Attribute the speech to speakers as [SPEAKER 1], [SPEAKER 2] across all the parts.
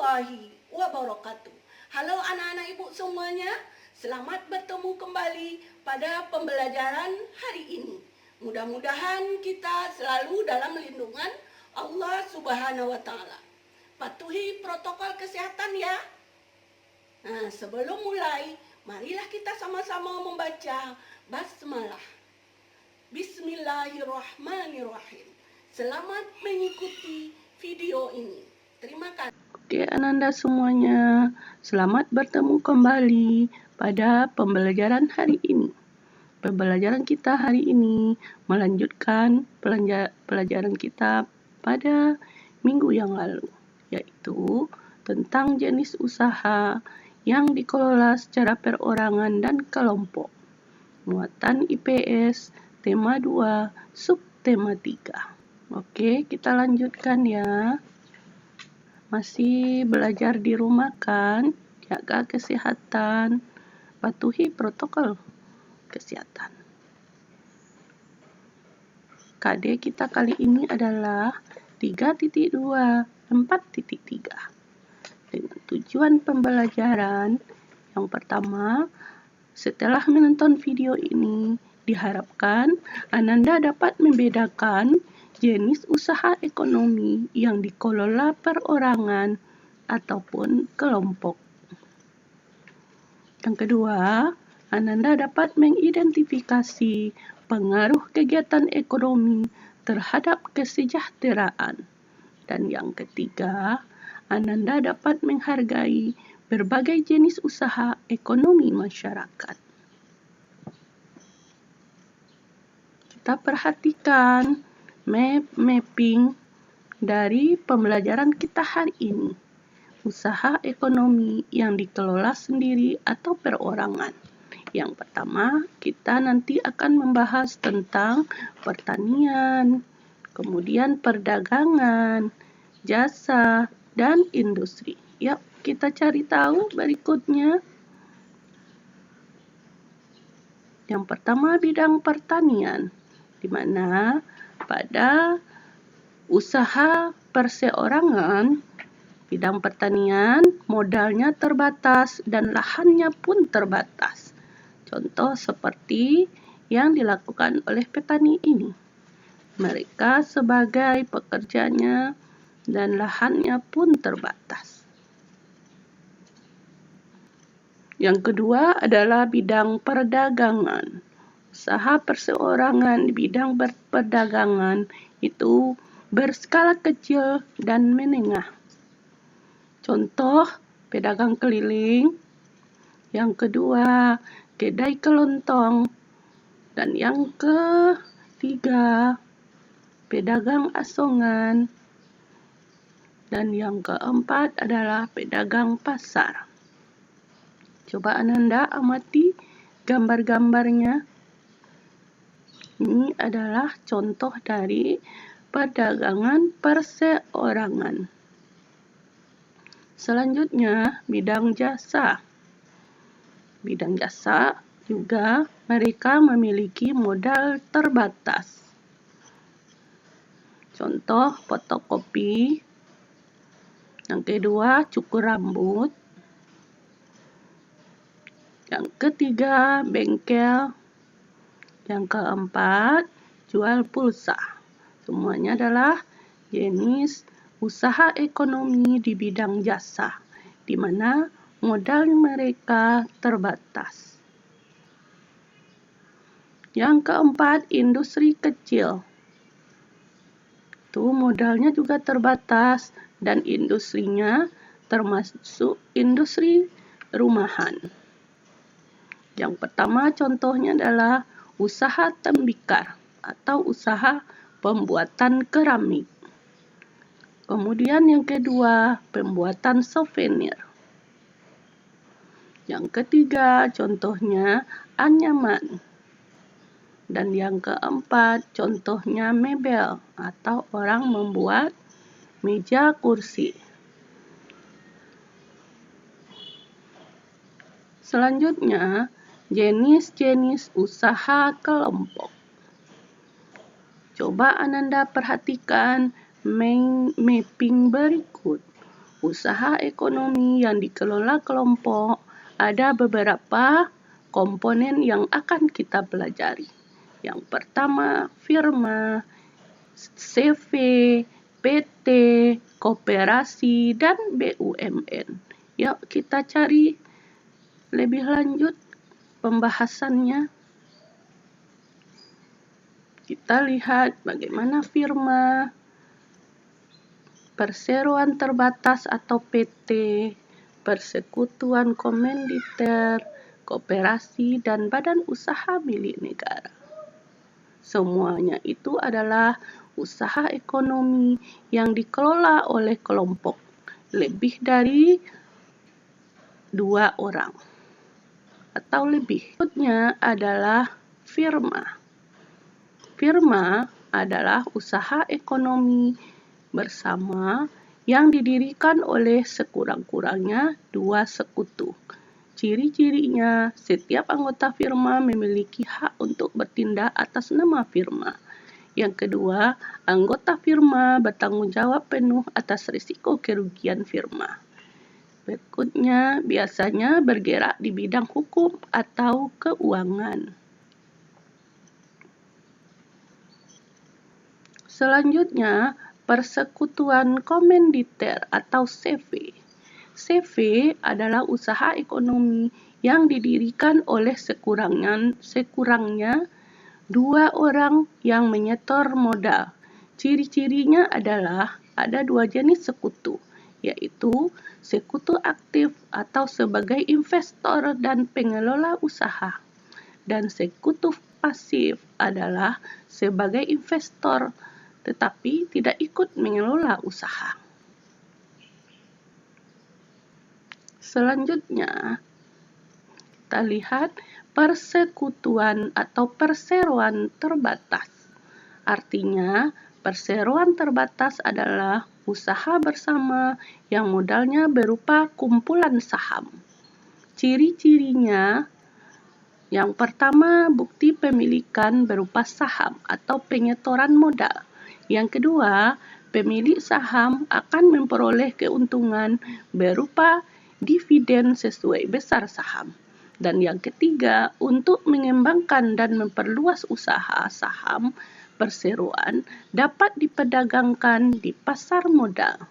[SPEAKER 1] warahmatullahi wabarakatuh. Halo anak-anak ibu semuanya, selamat bertemu kembali pada pembelajaran hari ini. Mudah-mudahan kita selalu dalam lindungan Allah Subhanahu wa Ta'ala. Patuhi protokol kesehatan ya. Nah, sebelum mulai, marilah kita sama-sama membaca basmalah. Bismillahirrahmanirrahim. Selamat mengikuti video ini. Terima kasih.
[SPEAKER 2] Oke, Ananda semuanya, selamat bertemu kembali pada pembelajaran hari ini. Pembelajaran kita hari ini melanjutkan pelajaran kita pada minggu yang lalu, yaitu tentang jenis usaha yang dikelola secara perorangan dan kelompok. Muatan IPS, tema 2, subtema 3. Oke, kita lanjutkan ya. Masih belajar di rumah kan? Jaga kesehatan, patuhi protokol kesehatan. KD kita kali ini adalah 3.2, 4.3. Dengan tujuan pembelajaran, yang pertama, setelah menonton video ini, diharapkan Ananda dapat membedakan jenis usaha ekonomi yang dikelola perorangan ataupun kelompok. Yang kedua, Ananda dapat mengidentifikasi pengaruh kegiatan ekonomi terhadap kesejahteraan. Dan yang ketiga, Ananda dapat menghargai berbagai jenis usaha ekonomi masyarakat. Kita perhatikan mapping dari pembelajaran kita hari ini. Usaha ekonomi yang dikelola sendiri atau perorangan. Yang pertama, kita nanti akan membahas tentang pertanian, kemudian perdagangan, jasa, dan industri. Yuk, kita cari tahu berikutnya. Yang pertama, bidang pertanian, di mana pada usaha perseorangan, bidang pertanian modalnya terbatas dan lahannya pun terbatas. Contoh seperti yang dilakukan oleh petani ini. Mereka sebagai pekerjanya dan lahannya pun terbatas. Yang kedua adalah bidang perdagangan. Usaha perseorangan di bidang perdagangan itu berskala kecil dan menengah. Contoh, pedagang keliling. Yang kedua, kedai kelontong. Dan yang ketiga, pedagang asongan. Dan yang keempat adalah pedagang pasar. Coba Ananda amati gambar-gambarnya. Ini adalah contoh dari perdagangan perseorangan. Selanjutnya, bidang jasa. Bidang jasa juga mereka memiliki modal terbatas. Contoh, fotokopi. Yang kedua, cukur rambut. Yang ketiga, bengkel. Yang keempat, jual pulsa. Semuanya adalah jenis usaha ekonomi di bidang jasa, di mana modal mereka terbatas. Yang keempat, industri kecil. Itu modalnya juga terbatas dan industrinya termasuk industri rumahan. Yang pertama contohnya adalah usaha tembikar atau usaha pembuatan keramik. Kemudian yang kedua, pembuatan souvenir. Yang ketiga, contohnya anyaman. Dan yang keempat, contohnya mebel atau orang membuat meja kursi. Selanjutnya, jenis-jenis usaha kelompok. Coba Ananda perhatikan mapping berikut. usaha ekonomi yang dikelola kelompok, ada beberapa komponen yang akan kita pelajari. Yang pertama, firma, CV, PT, koperasi, dan BUMN. Yuk kita cari lebih lanjut pembahasannya. Kita lihat bagaimana firma, perseroan terbatas atau PT, persekutuan komanditer, koperasi, dan badan usaha milik negara. Semuanya itu adalah usaha ekonomi yang dikelola oleh kelompok lebih dari 2 orang atau lebih. Berikutnya adalah firma. Firma adalah usaha ekonomi bersama yang didirikan oleh sekurang-kurangnya 2 sekutu. Ciri-cirinya, setiap anggota firma memiliki hak untuk bertindak atas nama firma. Yang kedua, anggota firma bertanggung jawab penuh atas risiko kerugian firma. Berikutnya, biasanya bergerak di bidang hukum atau keuangan. Selanjutnya, persekutuan komanditer atau CV. CV adalah usaha ekonomi yang didirikan oleh sekurangnya 2 orang yang menyetor modal. Ciri-cirinya adalah ada 2 jenis sekutu, yaitu sekutu aktif atau sebagai investor dan pengelola usaha, dan sekutu pasif adalah sebagai investor tetapi tidak ikut mengelola usaha. Selanjutnya, kita lihat persekutuan atau perseroan terbatas. Artinya, perseroan terbatas adalah usaha bersama yang modalnya berupa kumpulan saham. Ciri-cirinya, yang pertama, bukti pemilikan berupa saham atau penyetoran modal. Yang kedua, pemilik saham akan memperoleh keuntungan berupa dividen sesuai besar saham. Dan yang ketiga, untuk mengembangkan dan memperluas usaha saham perseroan dapat diperdagangkan di pasar modal.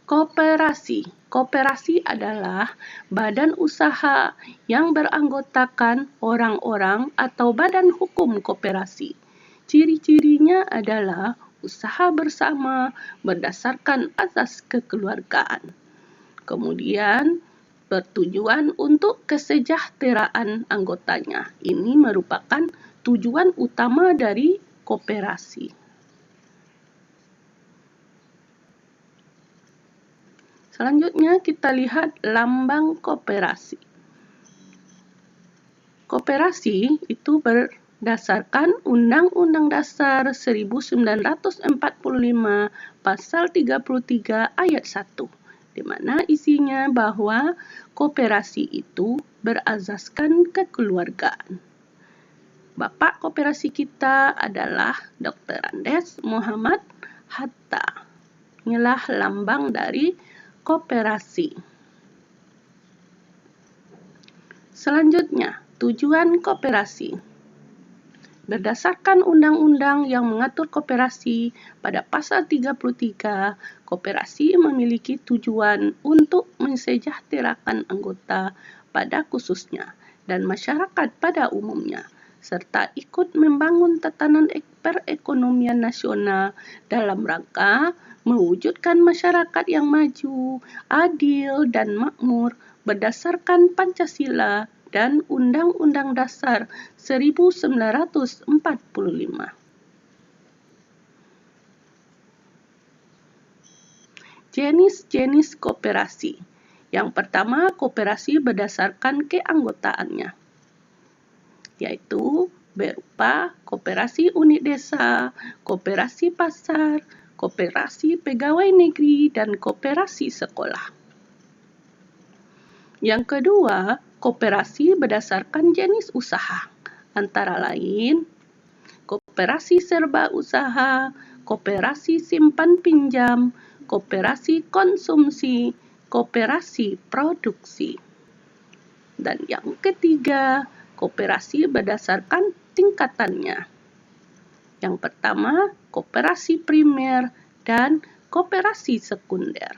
[SPEAKER 2] Koperasi. Koperasi adalah badan usaha yang beranggotakan orang-orang atau badan hukum koperasi. Ciri-cirinya adalah usaha bersama berdasarkan asas kekeluargaan. Kemudian, bertujuan untuk kesejahteraan anggotanya. Ini merupakan tujuan utama dari koperasi. Selanjutnya kita lihat lambang koperasi. Koperasi itu berdasarkan Undang-Undang Dasar 1945 Pasal 33 Ayat 1, di mana isinya bahwa koperasi itu berasaskan kekeluargaan. Bapak koperasi kita adalah Dr. Andes Muhammad Hatta. Inilah lambang dari koperasi. Selanjutnya, tujuan koperasi. Berdasarkan undang-undang yang mengatur koperasi pada pasal 33, koperasi memiliki tujuan untuk mensejahterakan anggota pada khususnya dan masyarakat pada umumnya, serta ikut membangun tatanan perekonomian nasional dalam rangka mewujudkan masyarakat yang maju, adil, dan makmur berdasarkan Pancasila dan Undang-Undang Dasar 1945. Jenis-jenis koperasi. Yang pertama, koperasi berdasarkan keanggotaannya, yaitu berupa koperasi unit desa, koperasi pasar, koperasi pegawai negeri, dan koperasi sekolah. Yang kedua, koperasi berdasarkan jenis usaha, antara lain koperasi serba usaha, koperasi simpan pinjam, koperasi konsumsi, koperasi produksi. Dan yang ketiga, koperasi berdasarkan tingkatannya. Yang pertama, koperasi primer dan koperasi sekunder.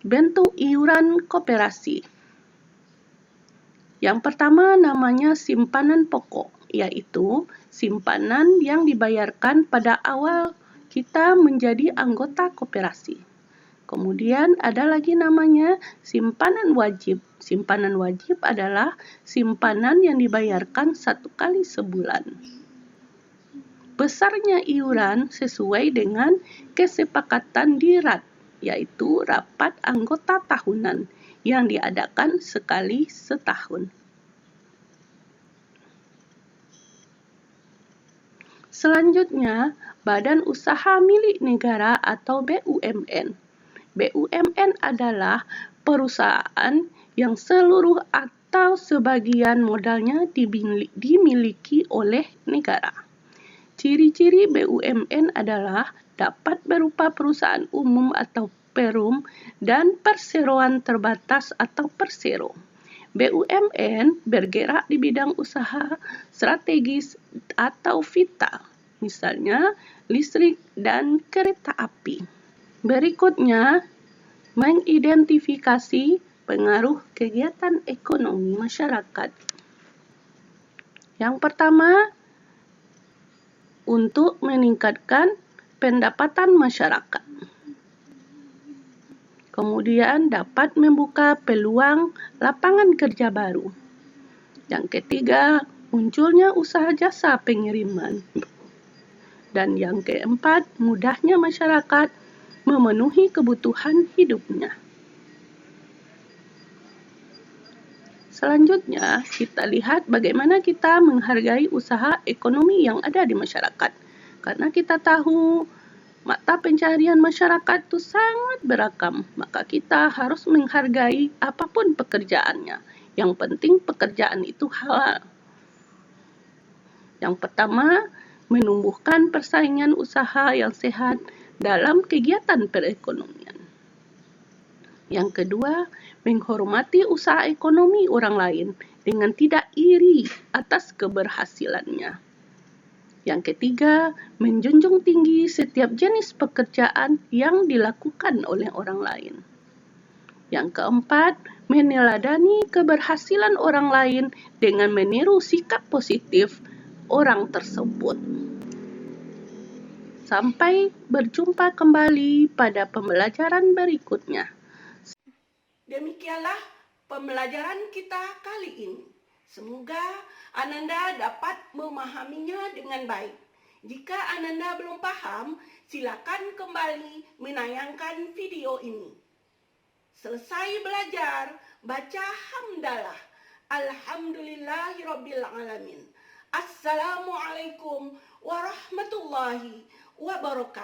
[SPEAKER 2] Bentuk iuran koperasi. Yang pertama namanya simpanan pokok, yaitu simpanan yang dibayarkan pada awal kita menjadi anggota koperasi. Kemudian ada lagi namanya simpanan wajib. Simpanan wajib adalah simpanan yang dibayarkan 1 kali sebulan. Besarnya iuran sesuai dengan kesepakatan di RAT, yaitu rapat anggota tahunan yang diadakan sekali setahun. Selanjutnya, Badan Usaha Milik Negara atau BUMN. BUMN adalah perusahaan yang seluruh atau sebagian modalnya dimiliki oleh negara. Ciri-ciri BUMN adalah dapat berupa perusahaan umum atau perum dan perseroan terbatas atau persero. BUMN bergerak di bidang usaha strategis atau vital, misalnya listrik dan kereta api. Berikutnya, mengidentifikasi pengaruh kegiatan ekonomi masyarakat. Yang pertama, untuk meningkatkan pendapatan masyarakat. Kemudian dapat membuka peluang lapangan kerja baru. Yang ketiga, munculnya usaha jasa pengiriman. Dan yang keempat, mudahnya masyarakat memenuhi kebutuhan hidupnya. Selanjutnya, kita lihat bagaimana kita menghargai usaha ekonomi yang ada di masyarakat. Karena kita tahu mata pencaharian masyarakat itu sangat beragam, maka kita harus menghargai apapun pekerjaannya. Yang penting pekerjaan itu halal. Yang pertama, menumbuhkan persaingan usaha yang sehat dalam kegiatan perekonomian. Yang kedua, menghormati usaha ekonomi orang lain dengan tidak iri atas keberhasilannya. Yang ketiga, menjunjung tinggi setiap jenis pekerjaan yang dilakukan oleh orang lain. Yang keempat, meneladani keberhasilan orang lain dengan meniru sikap positif orang tersebut. Sampai berjumpa kembali pada pembelajaran berikutnya.
[SPEAKER 1] Demikianlah pembelajaran kita kali ini. Semoga Ananda dapat memahaminya dengan baik. Jika Ananda belum paham, silakan kembali menayangkan video ini. Selesai belajar, baca hamdalah. Alhamdulillahirrabbilalamin. Assalamualaikum warahmatullahi wabarakatuh.